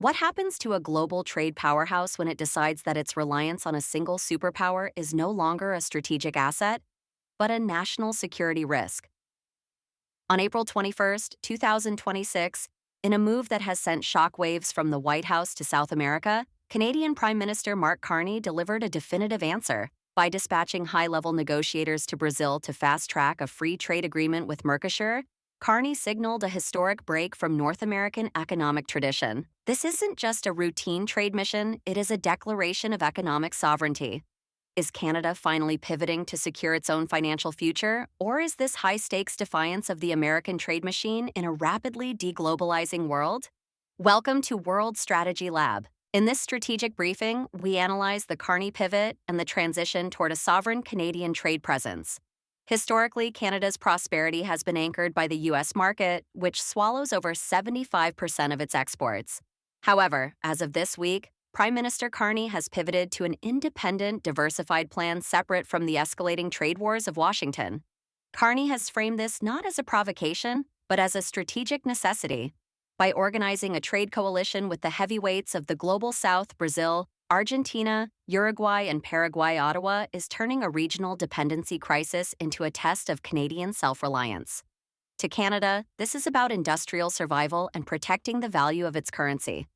What happens to a global trade powerhouse when it decides that its reliance on a single superpower is no longer a strategic asset, but a national security risk? On April 21st, 2026, in a move that has sent shockwaves from the White House to South America, Canadian Prime Minister Mark Carney delivered a definitive answer by dispatching high-level negotiators to Brazil to fast-track a free trade agreement with Mercosur. Carney signaled a historic break from North American economic tradition. This isn't just a routine trade mission, it is a declaration of economic sovereignty. Is Canada finally pivoting to secure its own financial future, or is this high-stakes defiance of the American trade machine in a rapidly deglobalizing world? Welcome to World Strategy Lab. In this strategic briefing, we analyze the Carney Pivot and the transition toward a sovereign Canadian trade presence. Historically, Canada's prosperity has been anchored by the U.S. market, which swallows over 75% of its exports. However, as of this week, Prime Minister Carney has pivoted to an independent, diversified plan separate from the escalating trade wars of Washington. Carney has framed this not as a provocation, but as a strategic necessity. By organizing a trade coalition with the heavyweights of the Global South, Brazil, Argentina, Uruguay, and Paraguay, Ottawa is turning a regional dependency crisis into a test of Canadian self-reliance. To Canada, this is about industrial survival and protecting the value of its currency.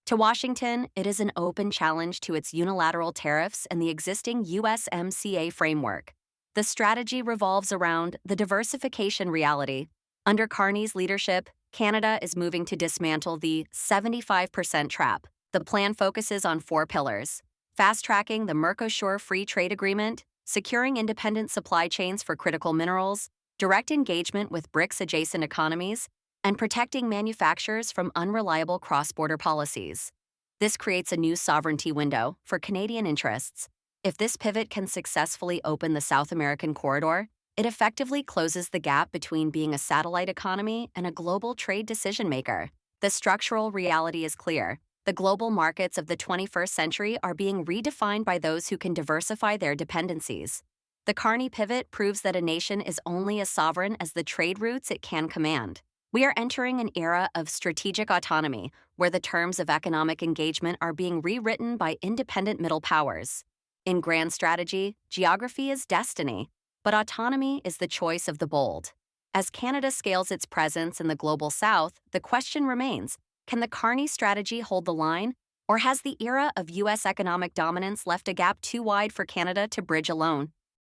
To Washington, it is an open challenge to its unilateral tariffs and the existing USMCA framework. The strategy revolves around the diversification reality. Under Carney's leadership, Canada is moving to dismantle the 75% trap. The plan focuses on 4 pillars: fast-tracking the Mercosur Free Trade Agreement, securing independent supply chains for critical minerals, direct engagement with BRICS-adjacent economies, and protecting manufacturers from unreliable cross-border policies. This creates a new sovereignty window for Canadian interests. If this pivot can successfully open the South American corridor, it effectively closes the gap between being a satellite economy and a global trade decision-maker. The structural reality is clear. The global markets of the 21st century are being redefined by those who can diversify their dependencies. The Carney Pivot proves that a nation is only as sovereign as the trade routes it can command. We are entering an era of strategic autonomy, where the terms of economic engagement are being rewritten by independent middle powers. In grand strategy, geography is destiny, but autonomy is the choice of the bold. As Canada scales its presence in the Global South, the question remains, can the Carney strategy hold the line, or has the era of U.S. economic dominance left a gap too wide for Canada to bridge alone?